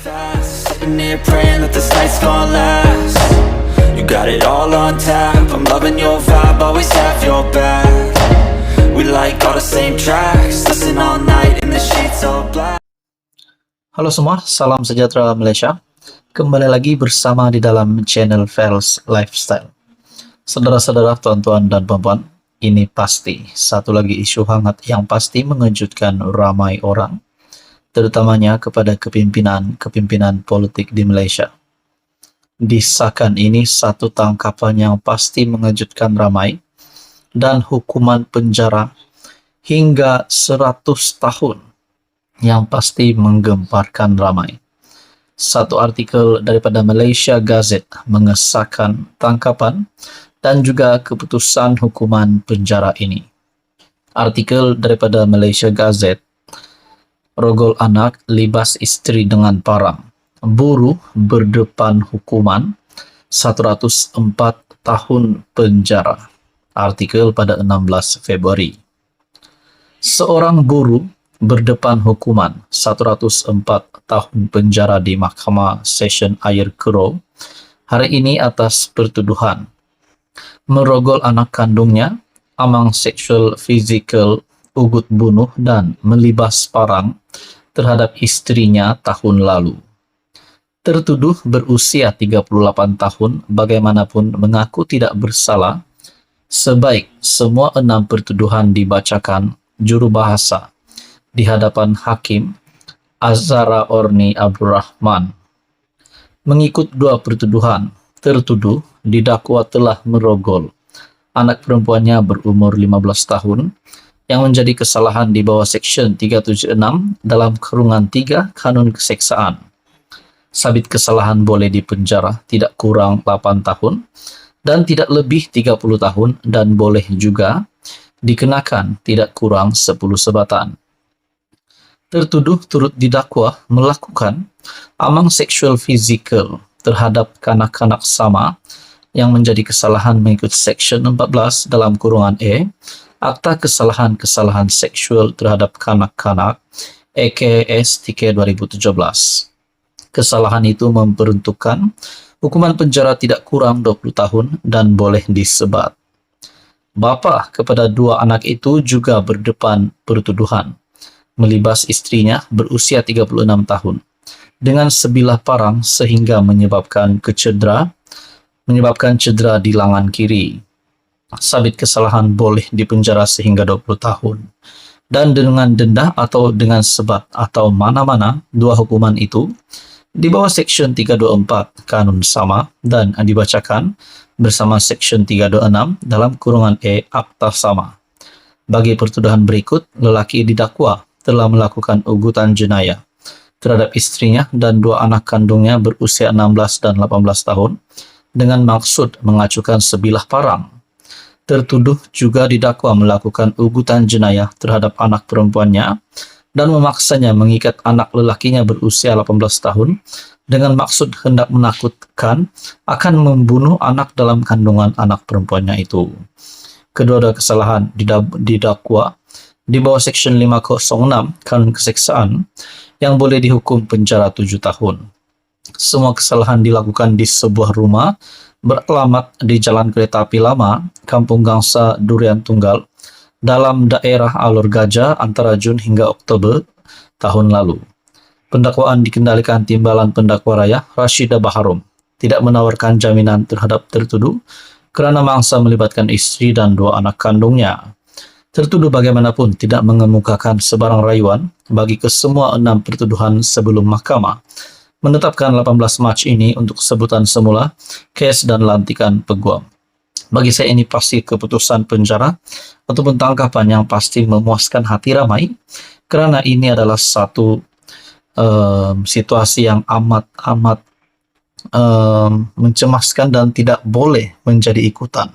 fast, sitting here praying that this night's gonna last. You got it all on tap, I'm loving your vibe, always have your back. We like all the same tracks, listen all night in the sheets all black. Halo semua, salam sejahtera Malaysia. Kembali lagi bersama di dalam channel Fels Lifestyle. Saudara-saudara, tuan-tuan dan puan-puan, ini pasti satu lagi isu hangat yang pasti mengejutkan ramai orang, terutamanya kepada kepimpinan politik di Malaysia. Disahkan ini satu tangkapan yang pasti mengejutkan ramai dan hukuman penjara hingga 100 tahun yang pasti menggemparkan ramai. Satu artikel daripada Malaysia Gazette mengesahkan tangkapan dan juga keputusan hukuman penjara ini. Artikel daripada Malaysia Gazette, rogol anak libas isteri dengan parang, buruh berdepan hukuman 104 tahun penjara. Artikel pada 16 Februari. Seorang buruh berdepan hukuman 104 tahun penjara di Mahkamah Session Ayer Keroh hari ini atas pertuduhan merogol anak kandungnya, amang seksual fizikal, ugut bunuh dan melibas parang terhadap istrinya tahun lalu. Tertuduh berusia 38 tahun bagaimanapun mengaku tidak bersalah. Sebaik semua 6 pertuduhan dibacakan jurubahasa di hadapan Hakim Azhara Orni Abdul Rahman. Mengikut 2 pertuduhan, tertuduh didakwa telah merogol anak perempuannya berumur 15 tahun yang menjadi kesalahan di bawah Seksyen 376 dalam kurungan 3 Kanun Keseksaan. Sabit kesalahan boleh dipenjara tidak kurang 8 tahun dan tidak lebih 30 tahun dan boleh juga dikenakan tidak kurang 10 sebatan. Tertuduh turut didakwa melakukan amang seksual fizikal terhadap kanak-kanak sama yang menjadi kesalahan mengikut Seksyen 14 dalam kurungan E Akta Kesalahan-Kesalahan Seksual terhadap Kanak-kanak EKS 3 2017. Kesalahan itu memperuntukkan hukuman penjara tidak kurang 20 tahun dan boleh disebat. Bapa kepada 2 anak itu juga berdepan pertuduhan melibas istrinya berusia 36 tahun dengan sebilah parang sehingga menyebabkan cedera di lengan kiri. Sabit kesalahan boleh dipenjara sehingga 20 tahun dan dengan denda atau dengan sebat atau mana-mana 2 hukuman itu di bawah Seksyen 324 Kanun sama dan dibacakan bersama Seksyen 326 dalam kurungan E Akta sama. Bagi pertuduhan berikut, lelaki didakwa telah melakukan ugutan jenayah terhadap istrinya dan 2 anak kandungnya berusia 16 dan 18 tahun dengan maksud mengacukan sebilah parang. Tertuduh juga didakwa melakukan ugutan jenayah terhadap anak perempuannya dan memaksanya mengikat anak lelakinya berusia 18 tahun dengan maksud hendak menakutkan akan membunuh anak dalam kandungan anak perempuannya itu. Kedua-dua kesalahan didakwa di bawah Seksyen 506 Kanun Keseksaan yang boleh dihukum penjara 7 tahun. Semua kesalahan dilakukan di sebuah rumah beralamat di Jalan Kereta Api Lama, Kampung Gangsa Durian Tunggal, dalam daerah Alor Gajah antara Jun hingga Oktober tahun lalu. Pendakwaan dikendalikan Timbalan Pendakwa Raya Rashidah Baharom tidak menawarkan jaminan terhadap tertuduh kerana mangsa melibatkan istri dan 2 anak kandungnya. Tertuduh bagaimanapun tidak mengemukakan sebarang rayuan bagi kesemua 6 pertuduhan sebelum mahkamah menetapkan 18 Mac ini untuk sebutan semula kes dan lantikan peguam. Bagi saya ini pasti keputusan penjara ataupun tangkapan yang pasti memuaskan hati ramai kerana ini adalah satu situasi yang amat mencemaskan dan tidak boleh menjadi ikutan.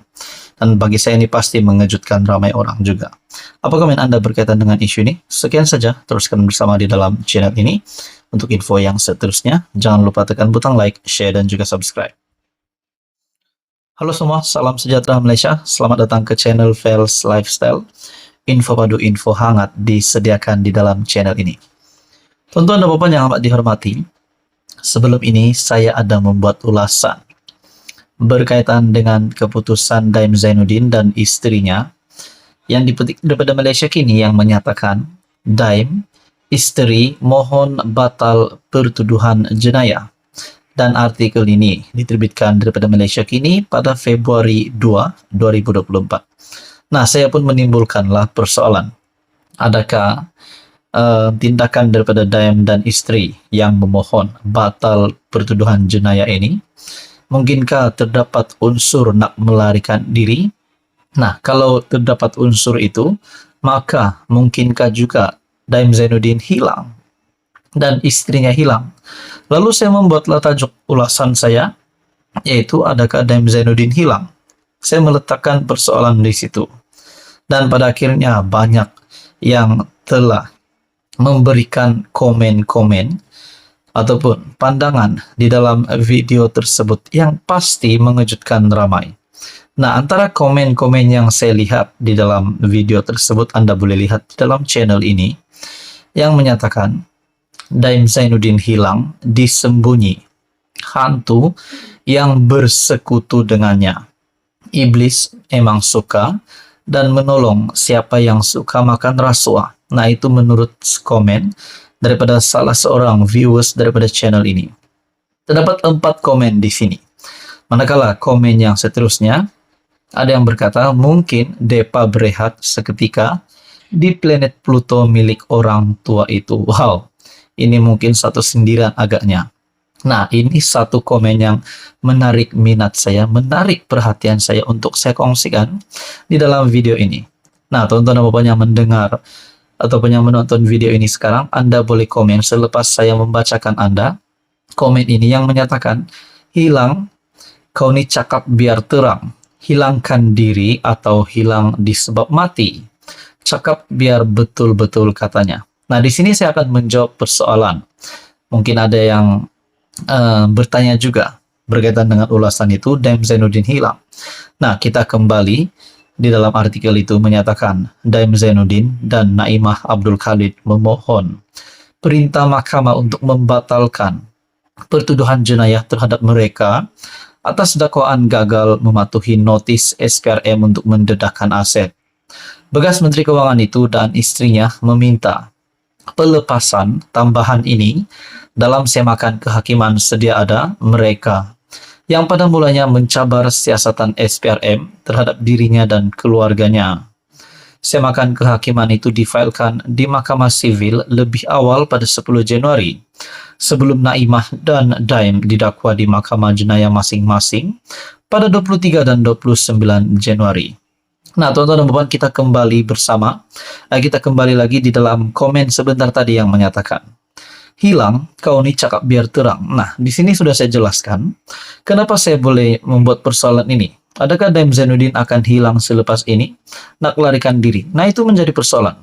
Dan bagi saya ini pasti mengejutkan ramai orang juga. Apa komen Anda berkaitan dengan isu ini? Sekian saja, teruskan bersama di dalam channel ini. Untuk info yang seterusnya, jangan lupa tekan butang like, share, dan juga subscribe. Halo semua, salam sejahtera Malaysia. Selamat datang ke channel Fels Lifestyle. Info padu info hangat disediakan di dalam channel ini. Tuan-tuan dan puan yang amat dihormati, Sebelum ini saya ada membuat ulasan berkaitan dengan keputusan Daim Zainuddin dan istrinya yang dipetik daripada Malaysia Kini yang menyatakan Daim, istri mohon batal pertuduhan jenayah. Dan artikel ini diterbitkan daripada Malaysia Kini pada Februari 2, 2024. Nah, saya pun menimbulkanlah persoalan. Adakah tindakan daripada Daim dan istri yang memohon batal pertuduhan jenayah ini, mungkinkah terdapat unsur nak melarikan diri? Nah, kalau terdapat unsur itu, maka mungkinkah juga Daim Zainuddin hilang dan istrinya hilang? Lalu saya membuatlah tajuk ulasan saya, yaitu adakah Daim Zainuddin hilang? Saya meletakkan persoalan di situ. Dan pada akhirnya banyak yang telah memberikan komen-komen ataupun pandangan di dalam video tersebut yang pasti mengejutkan ramai. Nah, antara komen-komen yang saya lihat di dalam video tersebut, Anda boleh lihat di dalam channel ini, yang menyatakan Daim Zainuddin hilang disembunyi hantu yang bersekutu dengannya. Iblis emang suka dan menolong siapa yang suka makan rasuah. Nah, itu menurut komen daripada salah seorang viewers daripada channel ini. Terdapat 4 komen di sini. Manakala komen yang seterusnya, ada yang berkata mungkin Depa berehat seketika di planet Pluto milik orang tua itu. Wow, ini mungkin satu sindiran agaknya. Nah, ini satu komen yang menarik minat saya, menarik perhatian saya untuk saya kongsikan di dalam video ini. Nah, teman-teman dan bapak yang mendengar ataupun yang menonton video ini sekarang, Anda boleh komen selepas saya membacakan Anda komen ini yang menyatakan, hilang, kau ni cakap biar terang, hilangkan diri atau hilang disebab mati. Cakap biar betul-betul katanya. Nah, di sini saya akan menjawab persoalan. Mungkin ada yang bertanya juga berkaitan dengan ulasan itu, Daim Zainuddin hilang. Nah, kita kembali di dalam artikel itu menyatakan Daim Zainuddin dan Naimah Abdul Khalid memohon perintah mahkamah untuk membatalkan pertuduhan jenayah terhadap mereka atas dakwaan gagal mematuhi notis SPRM untuk mendedahkan aset. Bekas Menteri Keuangan itu dan istrinya meminta pelepasan tambahan ini dalam semakan kehakiman sedia ada mereka yang pada mulanya mencabar siasatan SPRM terhadap dirinya dan keluarganya. Semakan kehakiman itu difailkan di Mahkamah Sivil lebih awal pada 10 Januari sebelum Naimah dan Daim didakwa di Mahkamah Jenayah masing-masing pada 23 dan 29 Januari. Nah, teman-teman dan bapak, kita kembali bersama. Kita kembali lagi di dalam komen sebentar tadi yang menyatakan, hilang, kau ni cakap biar terang. Nah, di sini sudah saya jelaskan kenapa saya boleh membuat persoalan ini. Adakah Daim Zainuddin akan hilang selepas ini? Nak larikan diri. Nah, itu menjadi persoalan.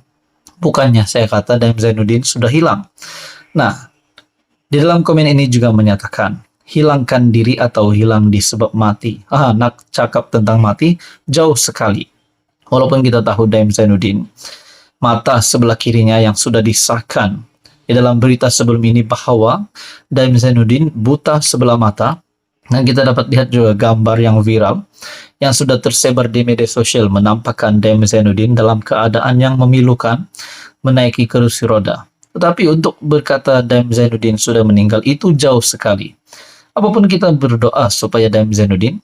Bukannya saya kata Daim Zainuddin sudah hilang. Nah, di dalam komen ini juga menyatakan, hilangkan diri atau hilang disebab mati. Nak cakap tentang mati, jauh sekali. Walaupun kita tahu Daim Zainuddin, mata sebelah kirinya yang sudah disahkan di dalam berita sebelum ini bahwa Daim Zainuddin buta sebelah mata. Dan kita dapat lihat juga gambar yang viral yang sudah tersebar di media sosial menampakkan Daim Zainuddin dalam keadaan yang memilukan menaiki kerusi roda. Tetapi untuk berkata Daim Zainuddin sudah meninggal itu jauh sekali. Apapun kita berdoa supaya Daim Zainuddin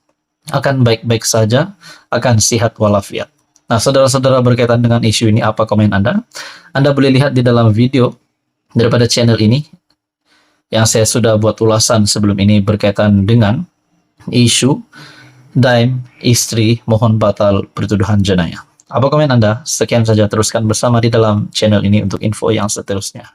akan baik-baik saja, akan sihat walafiat. Nah, saudara-saudara, berkaitan dengan isu ini, apa komen Anda? Anda boleh lihat di dalam video daripada channel ini yang saya sudah buat ulasan sebelum ini berkaitan dengan isu Daim, istri mohon batal pertuduhan jenayah. Apa komen Anda? Sekian saja, teruskan bersama di dalam channel ini untuk info yang seterusnya.